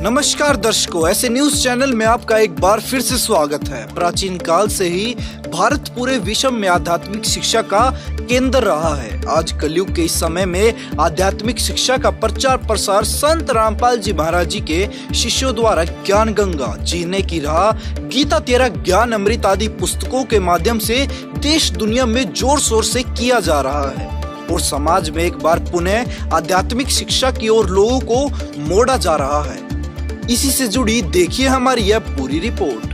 नमस्कार दर्शकों, ऐसे न्यूज चैनल में आपका एक बार फिर से स्वागत है। प्राचीन काल से ही भारत पूरे विश्व में आध्यात्मिक शिक्षा का केंद्र रहा है। आज कलयुग के इस समय में आध्यात्मिक शिक्षा का प्रचार प्रसार संत रामपाल जी महाराज जी के शिष्यों द्वारा ज्ञान गंगा, जीने की राह, गीता तेरा ज्ञान अमृत आदि पुस्तकों के माध्यम से देश दुनिया में जोर शोर से किया जा रहा है और समाज में एक बार पुनः आध्यात्मिक शिक्षा की ओर लोगों को मोड़ा जा रहा है। इसी से जुड़ी देखिए हमारी यह पूरी रिपोर्ट।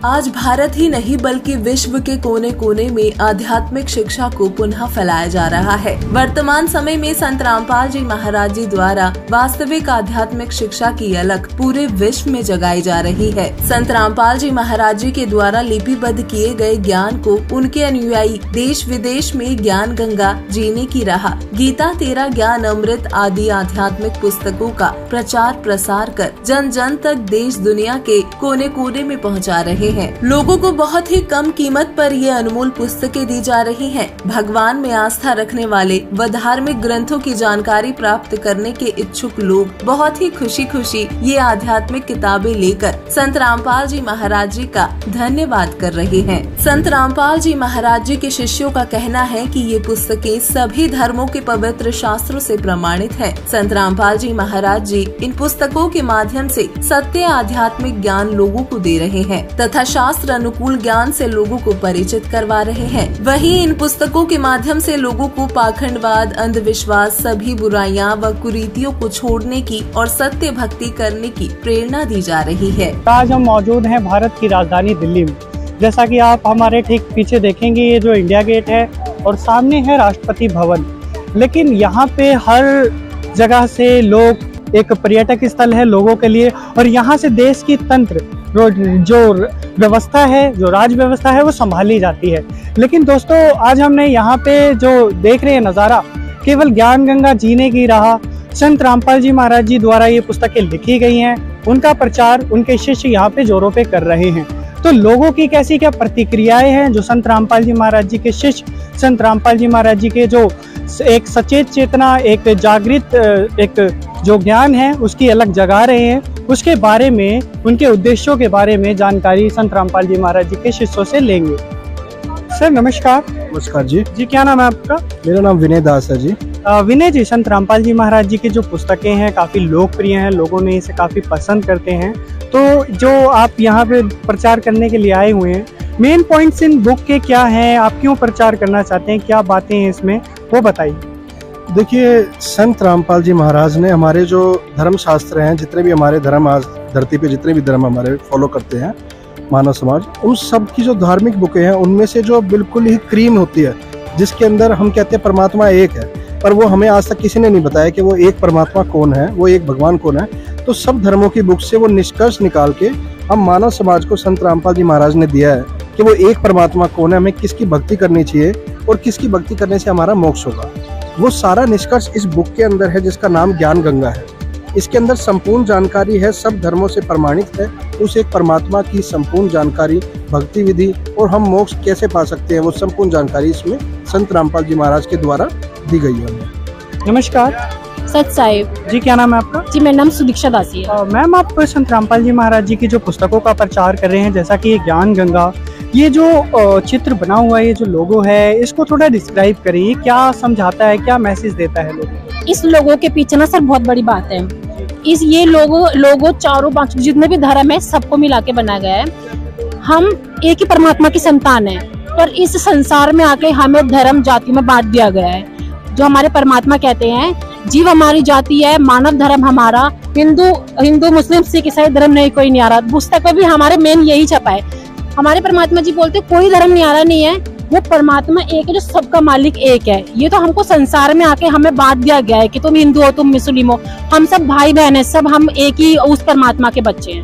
आज भारत ही नहीं बल्कि विश्व के कोने कोने में आध्यात्मिक शिक्षा को पुनः फैलाया जा रहा है। वर्तमान समय में संत रामपाल जी महाराज जी द्वारा वास्तविक आध्यात्मिक शिक्षा की अलख पूरे विश्व में जगाई जा रही है। संत रामपाल जी महाराज जी के द्वारा लिपिबद्ध किए गए ज्ञान को उनके अनुयायी देश विदेश में ज्ञान गंगा, जीने की राह, गीता तेरा ज्ञान अमृत आदि आध्यात्मिक पुस्तकों का प्रचार प्रसार कर जन जन तक देश दुनिया के कोने कोने में पहुँचा रहे हैं। लोगों को बहुत ही कम कीमत पर ये अनमोल पुस्तकें दी जा रही हैं। भगवान में आस्था रखने वाले व धार्मिक ग्रंथों की जानकारी प्राप्त करने के इच्छुक लोग बहुत ही खुशी खुशी ये आध्यात्मिक किताबें लेकर संत रामपाल जी महाराज जी का धन्यवाद कर रहे हैं। संत रामपाल जी महाराज जी के शिष्यों का कहना है कि ये पुस्तकें सभी धर्मों के पवित्र शास्त्रों से प्रमाणित है। संत रामपाल जी महाराज जी इन पुस्तकों के माध्यम से सत्य आध्यात्मिक ज्ञान लोगों को दे रहे हैं तथा शास्त्र अनुकूल ज्ञान से लोगों को परिचित करवा रहे हैं। वहीं इन पुस्तकों के माध्यम से लोगों को पाखंडवाद, अंधविश्वास, सभी बुराइयां व कुरीतियों को छोड़ने की और सत्य भक्ति करने की प्रेरणा दी जा रही है। आज हम मौजूद हैं भारत की राजधानी दिल्ली में। जैसा कि आप हमारे ठीक पीछे देखेंगे, ये जो इंडिया गेट है और सामने है राष्ट्रपति भवन। लेकिन यहाँ पे हर जगह से लोग, एक पर्यटक स्थल है लोगों के लिए, और यहाँ से देश की तंत्र जो व्यवस्था है, जो राज व्यवस्था है, वो संभाली जाती है। लेकिन दोस्तों, आज हमने यहाँ पे जो देख रहे हैं नज़ारा, केवल ज्ञान गंगा, जीने की राह, संत रामपाल जी महाराज जी द्वारा ये पुस्तकें लिखी गई हैं। उनका प्रचार उनके शिष्य यहाँ पे जोरों पे कर रहे हैं। तो लोगों की कैसी क्या प्रतिक्रियाएं हैं, जो संत रामपाल जी महाराज जी के शिष्य, संत रामपाल जी महाराज जी के जो एक सचेत चेतना, एक जागृत एक जो ज्ञान है उसकी अलग जगा रहे हैं, उसके बारे में, उनके उद्देश्यों के बारे में जानकारी संत रामपाल जी महाराज जी के शिष्यों से लेंगे। सर नमस्कार। नमस्कार जी। क्या नाम है आपका? मेरा नाम विनय दास है जी। विनय जी, संत रामपाल जी महाराज जी की जो पुस्तकें हैं काफ़ी लोकप्रिय हैं, लोगों ने इसे काफ़ी पसंद करते हैं। तो जो आप यहाँ पे प्रचार करने के लिए आए हुए हैं, मेन पॉइंट्स इन बुक के क्या हैं, आप क्यों प्रचार करना चाहते हैं, क्या बातें हैं इसमें, वो बताइए। देखिए, संत रामपाल जी महाराज ने हमारे जो धर्म शास्त्र हैं, जितने भी हमारे धर्म आज धरती पे जितने भी धर्म हमारे फॉलो करते हैं मानव समाज, उन सब की जो धार्मिक बुकें हैं उनमें से जो बिल्कुल ही क्रीम होती है, जिसके अंदर हम कहते हैं परमात्मा एक है, पर वो हमें आज तक किसी ने नहीं बताया कि वो एक परमात्मा कौन है, वो एक भगवान कौन है। तो सब धर्मों की बुक से वो निष्कर्ष निकाल के हम मानव समाज को संत रामपाल जी महाराज ने दिया है कि वो एक परमात्मा कौन है, हमें किसकी भक्ति करनी चाहिए और किसकी भक्ति करने से हमारा मोक्ष होगा। वो सारा निष्कर्ष इस बुक के अंदर है, जिसका नाम ज्ञान गंगा है। इसके अंदर संपूर्ण जानकारी है, सब धर्मों से प्रमाणित है, उस एक परमात्मा की संपूर्ण जानकारी, भक्ति विधि और हम मोक्ष कैसे पा सकते हैं, वो संपूर्ण जानकारी इसमें संत रामपाल जी महाराज के द्वारा दी गई है। नमस्कार। सत साहिब जी, क्या नाम है आपका? जी, मेरा नाम सुदीक्षा दासी है। मैम, आप संत रामपाल जी महाराज जी की जो पुस्तकों का प्रचार कर रहे हैं, जैसा कि ये ज्ञान गंगा, ये जो चित्र बना हुआ है, ये जो लोगो है, इसको थोड़ा डिस्क्राइब करिए, क्या समझाता है, क्या मैसेज देता है लोगों? इस लोगो के पीछे ना सर बहुत बड़ी बात है। ये लोगो चारों पांच जितने भी धर्म है सबको मिला के बनाया गया है। हम एक ही परमात्मा की संतान है, पर इस संसार में आके हमें धर्म जाति में बांट दिया गया है। जो हमारे परमात्मा कहते हैं, जीव हमारी जाति है, मानव धर्म हमारा, हिंदू मुस्लिम सिख ईसाई धर्म नहीं कोई न्यारा। पुस्तक में भी हमारे मेन यही छपा है। हमारे परमात्मा जी बोलते कोई धर्म न्यारा नहीं है, वो परमात्मा एक है जो सबका मालिक एक है। ये तो हमको संसार में आके हमें बांट दिया गया है कि तुम हिंदू हो, तुम मुस्लिम हो, हम सब भाई बहन है, सब हम एक ही उस परमात्मा के बच्चे हैं।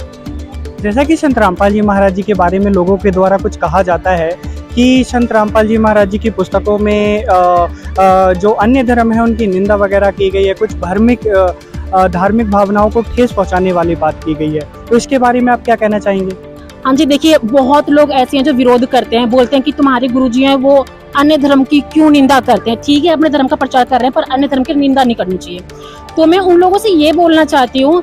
जैसा कि संत रामपाल जी महाराज जी के बारे में लोगों के द्वारा कुछ कहा जाता है कि संत रामपाल जी महाराज जी की पुस्तकों में जो अन्य धर्म है उनकी निंदा वगैरह की गई है, कुछ धार्मिक भावनाओं को ठेस पहुंचाने वाली बात की गई है। तो इसके बारे में आप क्या कहना चाहेंगे? हाँ जी, देखिए, बहुत लोग ऐसे हैं जो विरोध करते हैं, बोलते हैं कि तुम्हारे गुरुजी हैं वो अन्य धर्म की क्यों निंदा करते हैं। ठीक है, अपने धर्म का प्रचार कर रहे हैं, पर अन्य धर्म की निंदा नहीं करनी चाहिए। तो मैं उन लोगों से ये बोलना चाहती हूँ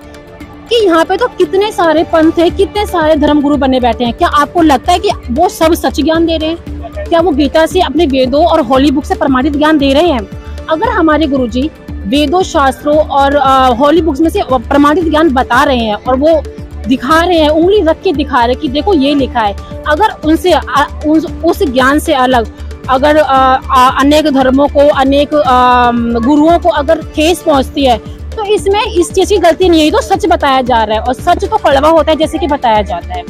कि यहाँ पे तो कितने सारे पंथ है, कितने सारे धर्म गुरु बने बैठे हैं। क्या आपको लगता है कि वो सब सच ज्ञान दे रहे हैं? क्या वो गीता से, अपने वेदों और होली बुक से प्रमाणित ज्ञान दे रहे हैं? अगर हमारे गुरुजी वेदों, शास्त्रों और होली बुक्स में से प्रमाणित ज्ञान बता रहे हैं और वो दिखा रहे हैं, उंगली रख के दिखा रहे हैं कि देखो ये लिखा है, अगर उनसे उस ज्ञान से अलग अगर अनेक धर्मों को, अनेक गुरुओं को अगर ठेस पहुंचती है, तो इसमें इस चीज की गलती नहीं है। तो सच बताया जा रहा है और सच तो कड़वा होता है, जैसे कि बताया जाता है।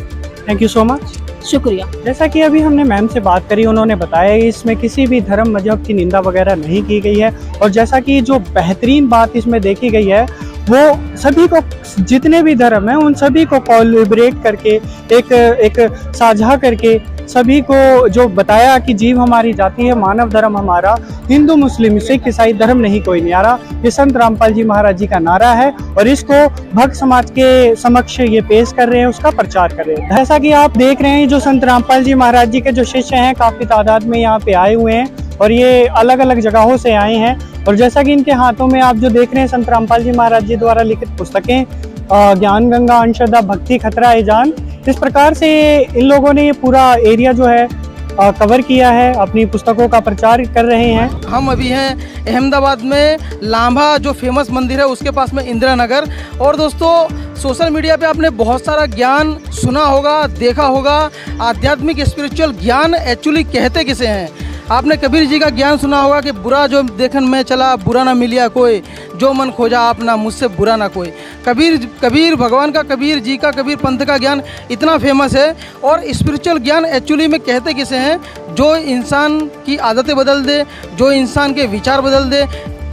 Thank you so much. शुक्रिया। जैसा कि अभी हमने मैम से बात करी, उन्होंने बताया इसमें किसी भी धर्म मजहब की निंदा वगैरह नहीं की गई है, और जैसा कि जो बेहतरीन बात इसमें देखी गई है वो सभी को, जितने भी धर्म हैं उन सभी को कोलैबोरेट करके एक साझा करके सभी को जो बताया कि जीव हमारी जाति है, मानव धर्म हमारा, हिंदू मुस्लिम सिख ईसाई धर्म नहीं कोई न्यारा, ये संत रामपाल जी महाराज जी का नारा है और इसको भक्त समाज के समक्ष ये पेश कर रहे हैं, उसका प्रचार कर रहे हैं। जैसा कि आप देख रहे हैं, जो संत रामपाल जी महाराज जी के जो शिष्य हैं काफी तादाद में यहाँ पे आए हुए हैं और ये अलग अलग जगहों से आए हैं, और जैसा कि इनके हाथों में आप जो देख रहे हैं संत रामपाल जी महाराज जी द्वारा लिखित पुस्तकें, ज्ञान गंगा, अंशदा, भक्ति, खतरा ए जान, इस प्रकार से इन लोगों ने ये पूरा एरिया जो है कवर किया है, अपनी पुस्तकों का प्रचार कर रहे हैं। हम अभी हैं अहमदाबाद में लांभा जो फेमस मंदिर है उसके पास में इंदिरा नगर। और दोस्तों, सोशल मीडिया पे आपने बहुत सारा ज्ञान सुना होगा, देखा होगा। आध्यात्मिक स्पिरिचुअल ज्ञान एक्चुअली कहते किसे हैं? आपने कबीर जी का ज्ञान सुना होगा कि बुरा जो देखन में चला, बुरा ना मिलिया कोई, जो मन खोजा आपना, मुझसे बुरा ना कोई। कबीर भगवान का, कबीर जी का, कबीर पंथ का ज्ञान इतना फेमस है। और स्पिरिचुअल ज्ञान एक्चुअली में कहते किसे हैं? जो इंसान की आदतें बदल दे, जो इंसान के विचार बदल दे,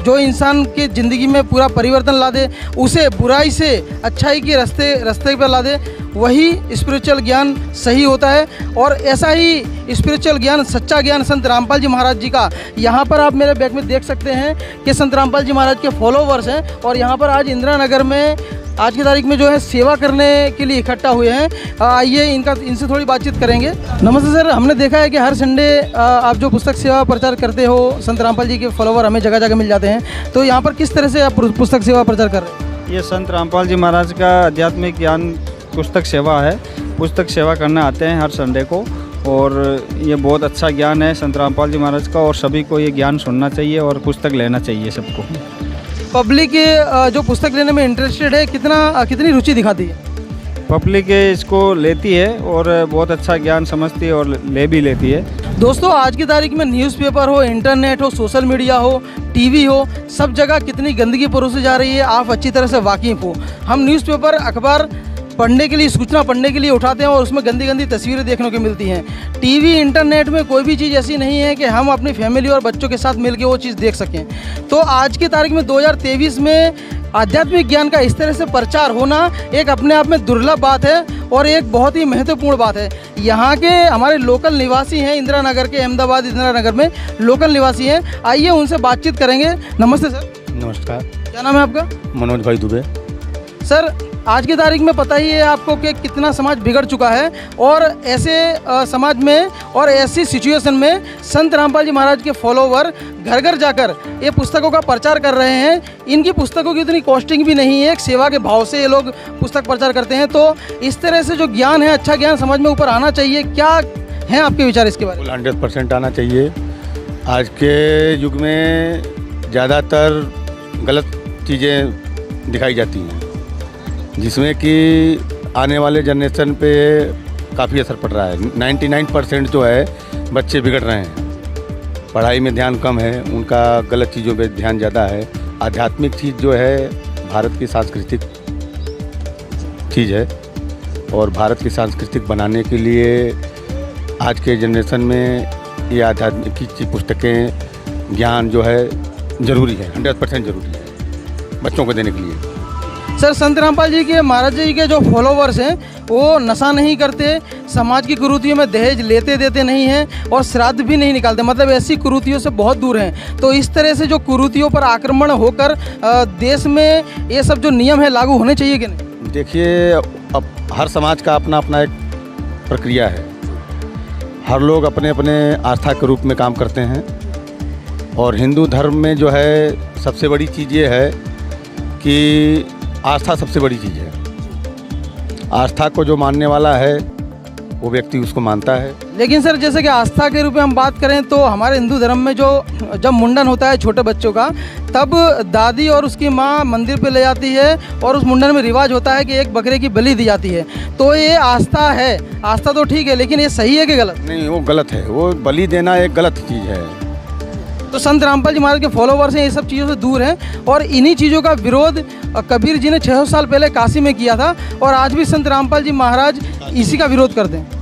जो इंसान के ज़िंदगी में पूरा परिवर्तन ला दे, उसे बुराई से अच्छाई के रास्ते पर ला दे, वही स्पिरिचुअल ज्ञान सही होता है। और ऐसा ही स्पिरिचुअल ज्ञान, सच्चा ज्ञान संत रामपाल जी महाराज जी का, यहाँ पर आप मेरे बैक में देख सकते हैं कि संत रामपाल जी महाराज के फॉलोवर्स हैं और यहाँ पर आज इंदिरा नगर में आज की तारीख में जो है सेवा करने के लिए इकट्ठा हुए हैं। आइए इनसे थोड़ी बातचीत करेंगे। नमस्ते सर, हमने देखा है कि हर संडे आप जो पुस्तक सेवा प्रचार करते हो, संत रामपाल जी के फॉलोवर हमें जगह जगह मिल जाते हैं, तो यहाँ पर किस तरह से आप पुस्तक सेवा प्रचार कर रहे हैं? ये संत रामपाल जी महाराज का आध्यात्मिक ज्ञान पुस्तक सेवा है। पुस्तक सेवा करने आते हैं हर संडे को, और ये बहुत अच्छा ज्ञान है संत रामपाल जी महाराज का, और सभी को ये ज्ञान सुनना चाहिए और पुस्तक लेना चाहिए सबको। पब्लिक जो पुस्तक लेने में इंटरेस्टेड है, कितनी रुचि दिखाती है? पब्लिक इसको लेती है और बहुत अच्छा ज्ञान समझती है और ले भी लेती है। दोस्तों, आज की तारीख में न्यूज़पेपर हो, इंटरनेट हो, सोशल मीडिया हो, टीवी हो, सब जगह कितनी गंदगी परोसी जा रही है, आप अच्छी तरह से वाकिफ हो। हम न्यूज़पेपर, अखबार पढ़ने के लिए, सूचना पढ़ने के लिए उठाते हैं और उसमें गंदी गंदी तस्वीरें देखने को मिलती हैं। टीवी, इंटरनेट में कोई भी चीज़ ऐसी नहीं है कि हम अपनी फैमिली और बच्चों के साथ मिलकर वो चीज़ देख सकें। तो आज की तारीख में 2023 में आध्यात्मिक ज्ञान का इस तरह से प्रचार होना एक अपने आप में दुर्लभ बात है और एक बहुत ही महत्वपूर्ण बात है। यहाँ के हमारे लोकल निवासी हैं, इंदिरा नगर के, अहमदाबाद इंदिरा नगर में लोकल निवासी हैं। आइए उनसे बातचीत करेंगे। नमस्ते सर। नमस्कार। क्या नाम है आपका? मनोज भाई दुबे। सर, आज की तारीख में पता ही है आपको कि कितना समाज बिगड़ चुका है, और ऐसे समाज में और ऐसी सिचुएशन में संत रामपाल जी महाराज के फॉलोवर घर घर जाकर ये पुस्तकों का प्रचार कर रहे हैं। इनकी पुस्तकों की इतनी कॉस्टिंग भी नहीं है, एक सेवा के भाव से ये लोग पुस्तक प्रचार करते हैं। तो इस तरह से जो ज्ञान है, अच्छा ज्ञान समाज में ऊपर आना चाहिए। क्या हैं आपके विचार इसके बारे में? 100% आना चाहिए। आज के युग में ज़्यादातर गलत चीज़ें दिखाई जाती हैं, जिसमें कि आने वाले जनरेशन पे काफ़ी असर पड़ रहा है। 99% जो है बच्चे बिगड़ रहे हैं, पढ़ाई में ध्यान कम है, उनका गलत चीज़ों पे ध्यान ज़्यादा है। आध्यात्मिक चीज़ जो है भारत की सांस्कृतिक चीज़ है, और भारत की सांस्कृतिक बनाने के लिए आज के जनरेशन में ये आध्यात्मिक की पुस्तकें, ज्ञान जो है ज़रूरी है, 100% ज़रूरी है बच्चों को देने के लिए। सर, संत रामपाल जी के, महाराज जी के जो फॉलोवर्स हैं वो नशा नहीं करते, समाज की कुरीतियों में दहेज लेते देते नहीं हैं और श्राद्ध भी नहीं निकालते, मतलब ऐसी कुरीतियों से बहुत दूर हैं। तो इस तरह से जो कुरीतियों पर आक्रमण होकर देश में ये सब जो नियम है लागू होने चाहिए कि नहीं? देखिए, अब हर समाज का अपना अपना एक प्रक्रिया है। हर लोग अपने अपने आस्था के रूप में काम करते हैं, और हिंदू धर्म में जो है सबसे बड़ी चीज़ ये है कि आस्था सबसे बड़ी चीज़ है। आस्था को जो मानने वाला है वो व्यक्ति उसको मानता है। लेकिन सर जैसे कि आस्था के रूप में हम बात करें तो हमारे हिंदू धर्म में जब मुंडन होता है छोटे बच्चों का, तब दादी और उसकी माँ मंदिर पे ले जाती है और उस मुंडन में रिवाज होता है कि एक बकरे की बलि दी जाती है। तो ये आस्था है, आस्था तो ठीक है, लेकिन ये सही है कि गलत? नहीं, वो गलत है। वो बलि देना एक गलत चीज़ है। तो संत रामपाल जी महाराज के फॉलोवर्स हैं, ये सब चीज़ों से दूर हैं और इन्हीं चीज़ों का विरोध कबीर जी ने 600 साल पहले काशी में किया था और आज भी संत रामपाल जी महाराज इसी का विरोध करते हैं।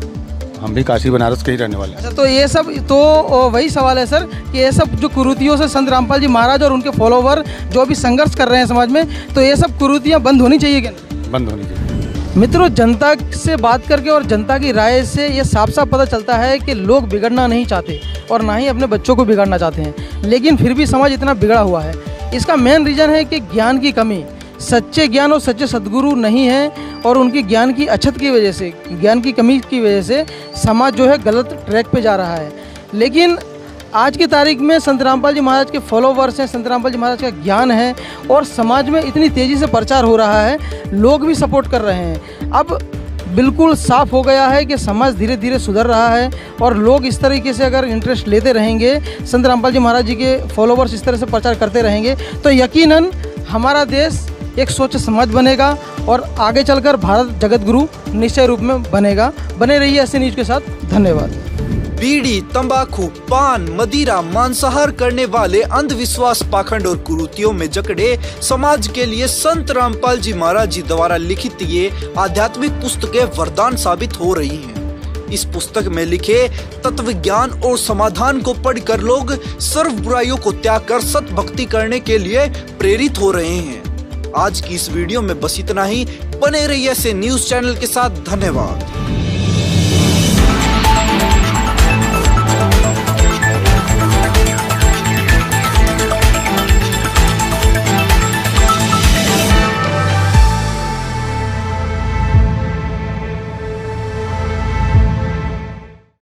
हम भी काशी बनारस के ही रहने वाले हैं। अच्छा, तो ये सब तो वही सवाल है सर कि ये सब जो कुरीतियों से संत रामपाल जी महाराज और उनके फॉलोवर जो भी संघर्ष कर रहे हैं समाज में, तो ये सब कुरीतियाँ बंद होनी चाहिए क्या? बंद होनी चाहिए। मित्रों, जनता से बात करके और जनता की राय से ये साफ साफ पता चलता है कि लोग बिगड़ना नहीं चाहते और ना ही अपने बच्चों को बिगाड़ना चाहते हैं, लेकिन फिर भी समाज इतना बिगड़ा हुआ है। इसका मेन रीज़न है कि ज्ञान की कमी, सच्चे ज्ञान और सच्चे सद्गुरु नहीं हैं और उनकी ज्ञान की अछत की वजह से, ज्ञान की कमी की वजह से समाज जो है गलत ट्रैक पे जा रहा है। लेकिन आज की तारीख में संत रामपाल जी महाराज के फॉलोवर्स हैं, संत रामपाल जी महाराज का ज्ञान है और समाज में इतनी तेज़ी से प्रचार हो रहा है, लोग भी सपोर्ट कर रहे हैं। अब बिल्कुल साफ हो गया है कि समाज धीरे धीरे सुधर रहा है और लोग इस तरीके से अगर इंटरेस्ट लेते रहेंगे, संत रामपाल जी महाराज जी के फॉलोवर्स इस तरह से प्रचार करते रहेंगे, तो यकीनन हमारा देश एक स्वच्छ समाज बनेगा और आगे चलकर भारत जगत गुरु निश्चय रूप में बनेगा। बने रहिए ऐसे न्यूज़ के साथ। धन्यवाद। बीड़ी, तंबाकू, पान, मदिरा, मांसाहार करने वाले अंधविश्वास, पाखंड और कुरीतियों में जकड़े समाज के लिए संत रामपाल जी महाराज जी द्वारा लिखित ये आध्यात्मिक पुस्तकें वरदान साबित हो रही हैं। इस पुस्तक में लिखे तत्व ज्ञान और समाधान को पढ़कर लोग सर्व बुराइयों को त्याग कर सत भक्ति करने के लिए प्रेरित हो रहे हैं। आज की इस वीडियो में बस इतना ही। बने रहिए ऐसे न्यूज़ चैनल के साथ। धन्यवाद।